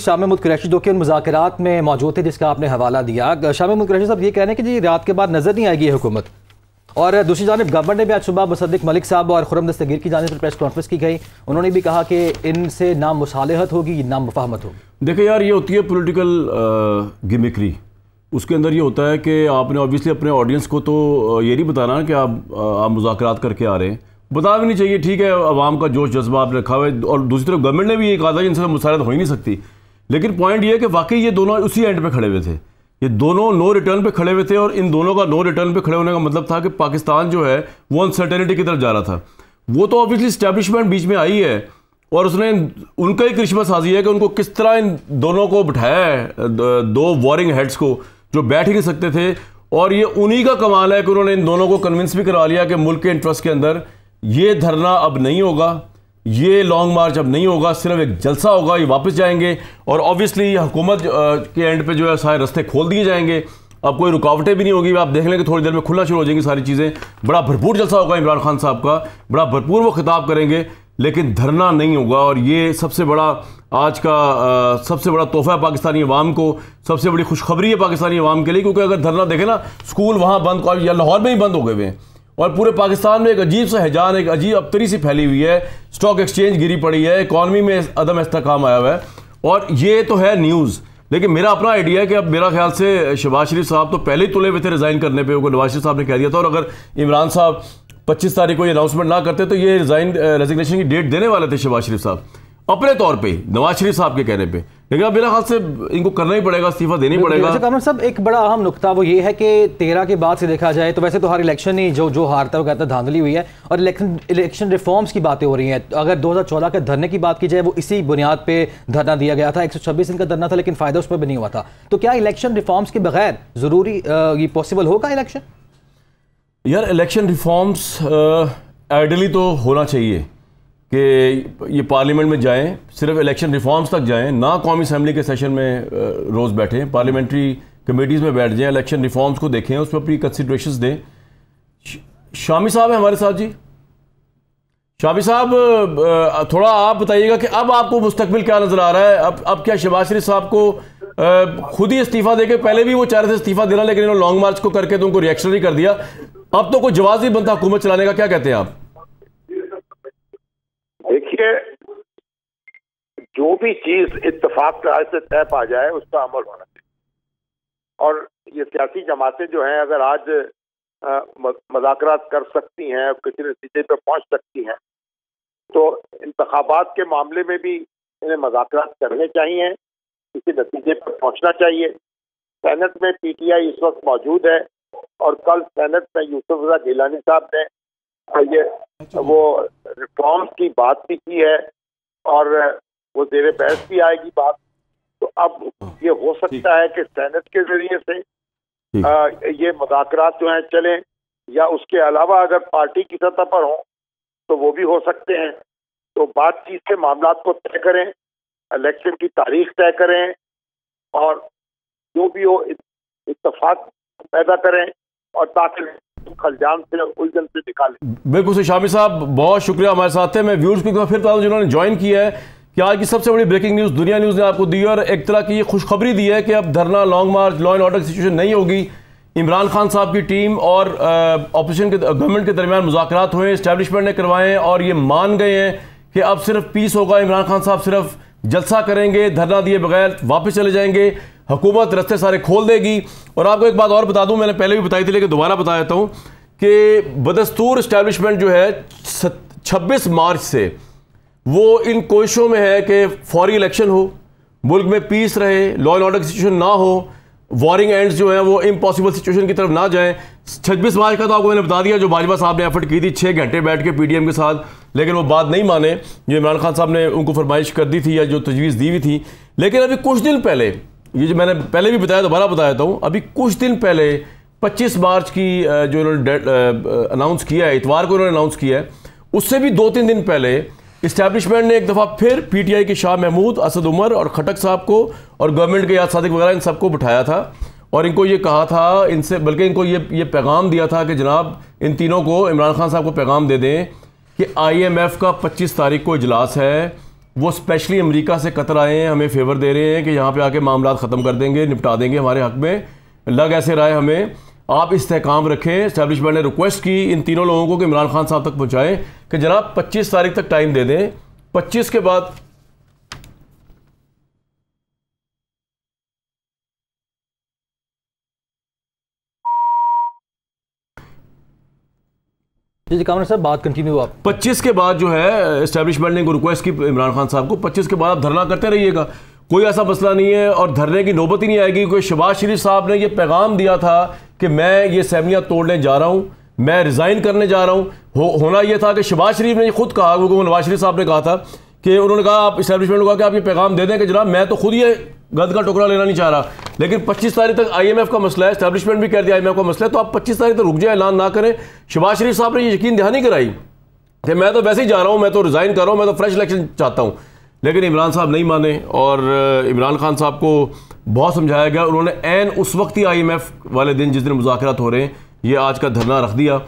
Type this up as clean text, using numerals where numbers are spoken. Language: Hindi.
शाह महमूद कुरैशी जो कि उन मुज़ाकरात में मौजूद थे जिसका आपने हवाला दिया। शाह महमूद कुरैशी साहब ये कह रहे हैं कि जी रात के बाद नज़र नहीं आएगी ये हुकूमत। और दूसरी जानिब गवर्नमेंट ने भी आज सुबह मुसद्दिक मलिक साहब और खुर्रम दस्तगीर की जानिब से प्रेस कॉन्फ्रेंस की गई। उन्होंने भी कहा कि इनसे ना मुसालहत होगी ना मुफाहमत होगी। देखिए यार, ये होती है पॉलिटिकल गिमिक्री। उसके अंदर ये होता है कि आपने ऑब्वियसली अपने ऑडियंस को तो ये नहीं बताना कि आप मुज़ाकरात करके आ रहे हैं, बता भी नहीं चाहिए। ठीक है, अवाम का जोश जज्बा आपने रखा हुआ है और दूसरी तरफ गवर्नमेंट ने भी ये कहा था कि इनसे मुसालहत हो ही नहीं सकती। लेकिन पॉइंट ये है कि वाकई ये दोनों उसी एंड पे खड़े हुए थे, ये दोनों नो रिटर्न पे खड़े हुए थे। और इन दोनों का नो रिटर्न पे खड़े होने का मतलब था कि पाकिस्तान जो है वो अनसर्टेनिटी की तरफ जा रहा था। वो तो ऑब्वियसली इस्टेब्लिशमेंट बीच में आई है और उसने उनका ही करिश्मा साजी है कि उनको किस तरह इन दोनों को बिठाया है, दो वॉरिंग हेड्स को जो बैठ ही नहीं सकते थे। और ये उन्हीं का कमाल है कि उन्होंने इन दोनों को कन्विंस भी करा लिया कि मुल्क के इंटरेस्ट के अंदर ये धरना अब नहीं होगा, ये लॉन्ग मार्च अब नहीं होगा, सिर्फ एक जलसा होगा, ये वापस जाएंगे। और ऑब्वियसली हुकूमत के एंड पे जो है सारे रास्ते खोल दिए जाएंगे, अब कोई रुकावटें भी नहीं होगी। आप देख लेंगे थोड़ी देर में खुलना शुरू हो जाएंगी सारी चीज़ें। बड़ा भरपूर जलसा होगा इमरान खान साहब का, बड़ा भरपूर वो खिताब करेंगे, लेकिन धरना नहीं होगा। और ये सबसे बड़ा आज का सबसे बड़ा तोहफा है पाकिस्तानी अवाम को, सबसे बड़ी खुशखबरी है पाकिस्तानी अवाम के लिए। क्योंकि अगर धरना देखें ना, स्कूल वहाँ बंद या लाहौर में ही बंद हो गए हुए हैं और पूरे पाकिस्तान में एक अजीब सा हिजान, एक अजीब अबतरी सी फैली हुई है। स्टॉक एक्सचेंज गिरी पड़ी है, इकॉनमी में अदम इस्तेहकाम आया हुआ है। और ये तो है न्यूज़, लेकिन मेरा अपना आइडिया है कि अब मेरा ख्याल से शहबाज शरीफ साहब तो पहले ही तुले हुए थे रिज़ाइन करने पे, नवाज शरीफ साहब ने कह दिया था। और अगर इमरान साहब 25 तारीख को ये अनाउंसमेंट ना करते तो ये रेजिग्नेशन की डेट देने वाले थे शहबाज शरीफ साहब अपने तौर पे, नवाज शरीफ साहब के कहने पे। लेकिन अब मेरा ख्याल से इनको करना ही पड़ेगा, इस्तीफा देना ही पड़ेगा। कमर साहब, एक बड़ा अहम नुकता वो ये है कि 13 के बाद से देखा जाए तो वैसे तो हर इलेक्शन ही जो हारता है वो कहता है धांधली हुई है और इलेक्शन रिफॉर्म्स की बातें हो रही हैं। अगर 2014 के धरने की बात की जाए, वो इसी बुनियाद पे धरना दिया गया था, 126 दिन का धरना था, लेकिन फायदा उस पर भी नहीं हुआ था। तो क्या इलेक्शन रिफॉर्म्स के बगैर जरूरी ये पॉसिबल होगा इलेक्शन? यार, इलेक्शन रिफॉर्म्स आइडियली तो होना चाहिए कि ये पार्लियामेंट में जाएं, सिर्फ इलेक्शन रिफॉर्म्स तक जाएं, ना कौमी असम्बली के सेशन में रोज़ बैठें, पार्लियामेंट्री कमेटीज़ में बैठ जाएं, इलेक्शन रिफॉर्म्स को देखें, उस पर अपनी कंसिडरेशंस दें। शामी साहब हैं हमारे साथ जी। शामी साहब, थोड़ा आप बताइएगा कि अब आपको मुस्तकबिल क्या नज़र आ रहा है? अब क्या शहबाज शरीफ साहब को खुद ही इस्तीफा देके, पहले भी वो चाह रहे थे इस्तीफा देना, लेकिन इन्होंने लॉन्ग मार्च को करके तो उनको रिएक्शनरी कर दिया, अब तो कोई जवाब नहीं बनता हुकूमत चलाने का, क्या कहते हैं आप? देखिए, जो भी चीज इत्तेफाक राय से तय पा जाए उसका अमल होना चाहिए। और ये सियासी जमातें जो हैं, अगर आज मुज़ाकरात कर सकती हैं, किसी नतीजे पर पहुंच सकती हैं, तो इंतखाबात के मामले में भी इन्हें मुज़ाकरात करने चाहिए, किसी नतीजे पर पहुंचना चाहिए। सेनेट में पीटीआई इस वक्त मौजूद है और कल सेनेट में यूसुफ रज़ा गिलानी साहब ने ये वो रिफॉर्म्स की बात भी की है और वो ज़ेरे बहस भी आएगी बात। तो अब ये हो सकता है कि सेनेट के जरिए से ये मुज़ाकरात जो हैं चलें, या उसके अलावा अगर पार्टी की सतह पर हो तो वो भी हो सकते हैं। तो बातचीत से मामलात को तय करें, इलेक्शन की तारीख तय करें और जो भी हो इत्तेफाक पैदा करें और ताकि खलजान से उलझन से निकालें। बिल्कुल से शामी साहब, बहुत शुक्रिया हमारे साथ थे। मैं व्यूअर्स को फिर बता दूं जिन्होंने ज्वाइन किया है कि आज की सबसे बड़ी ब्रेकिंग न्यूज़ दुनिया न्यूज़ ने आपको दी और एक तरह की ये खुशखबरी दी है कि अब धरना, long March, law and order की सिचुएशन नहीं होगी। इमरान खान साहब की टीम और अपोजिशन के गवर्नमेंट के दरमियान मुज़ाकरात हुए, इस्टेब्लिशमेंट ने करवाए और ये मान गए हैं कि अब सिर्फ पीस होगा। इमरान खान साहब सिर्फ जलसा करेंगे, धरना दिए बगैर वापस चले जाएंगे, हुकूमत रास्ते सारे खोल देगी। और आपको एक बात और बता दूं, मैंने पहले भी बताई थी लेकिन दोबारा बता देता हूं कि बदस्तूर इस्टेब्लिशमेंट जो है 26 मार्च से वो इन कोशिशों में है कि फौरी इलेक्शन हो, मुल्क में पीस रहे, लॉ एंड ऑर्डर की सिचुएशन ना हो, वॉरिंग एंड्स जो हैं वो इम्पॉसिबल सिचुएशन की तरफ ना जाएं। 26 मार्च का तो आपको मैंने बता दिया, जो बाजवा साहब ने एफर्ट की थी 6 घंटे बैठ के पीडीएम के साथ, लेकिन वो बात नहीं माने जो इमरान खान साहब ने उनको फरमाइश कर दी थी या जो तजवीज़ दी हुई थी। लेकिन अभी कुछ दिन पहले, ये जो मैंने पहले भी बताया दोबारा बता देता हूँ, अभी कुछ दिन पहले 25 मार्च की जो इन्होंने अनाउंस किया है, इतवार को इन्होंने अनाउंस किया है, उससे भी 2-3 दिन पहले इस्टेब्लिशमेंट ने एक दफ़ा फिर पीटीआई के शाह महमूद, असद उमर और खटक साहब को और गवर्नमेंट के याद सादिक वगैरह इन सबको बिठाया था और इनको ये कहा था, इनसे बल्कि इनको ये पैगाम दिया था कि जनाब इन तीनों को, इमरान खान साहब को पैगाम दे दें कि IMF का 25 तारीख को इजलास है, वो स्पेशली अमेरिका से कतर आए हैं, हमें फेवर दे रहे हैं कि यहाँ पे आके मामला ख़त्म कर देंगे, निपटा देंगे हमारे हक में। लग ऐसे रहा है हमें, आप इस्तेहकाम रखें। एस्टैब्लिशमेंट ने रिक्वेस्ट की इन तीनों लोगों को कि इमरान खान साहब तक पहुँचाएँ कि जनाब 25 तारीख तक टाइम दे दें, 25 के बाद जी कामरान साहब बात कंटिन्यू आप। 25 के बाद जो है एस्टैब्लिशमेंट ने रिक्वेस्ट की इमरान खान साहब को, 25 के बाद आप धरना करते रहिएगा, कोई ऐसा मसला नहीं है और धरने की नौबत ही नहीं आएगी। कोई शहबाज शरीफ साहब ने ये पैगाम दिया था कि मैं ये असेंबलियां तोड़ने जा रहा हूँ, मैं रिज़ाइन करने जा रहा हूँ। होना यह था कि शहबाज शरीफ ने खुद कहा, क्योंकि नवाज शरीफ साहब ने कहा था कि उन्होंने कहा, आप एस्टैब्लिशमेंट को कहा कि आप ये पैगाम दे दें कि जनाब मैं तो खुद ये गद का टुकड़ा लेना नहीं चाह रहा, लेकिन 25 तारीख तक IMF का मसला है, एस्टैब्लिशमेंट भी कर दिया IMF का मसला है, तो आप 25 तारीख तक रुक जाए, ऐलान ना करें। शहबाज शरीफ साहब ने ये यकीन दहानी कराई कि मैं तो वैसे ही जा रहा हूँ, मैं तो रिज़ाइन कर रहा हूँ, मैं तो फ्रेश इलेक्शन चाहता हूँ। लेकिन इमरान साहब नहीं माने और इमरान खान साहब को बहुत समझाया गया। उन्होंने ऐन उस वक्त ही IMF वाले दिन जिस दिन मुज़ाकरात हो रहे हैं, ये आज का धरना रख दिया।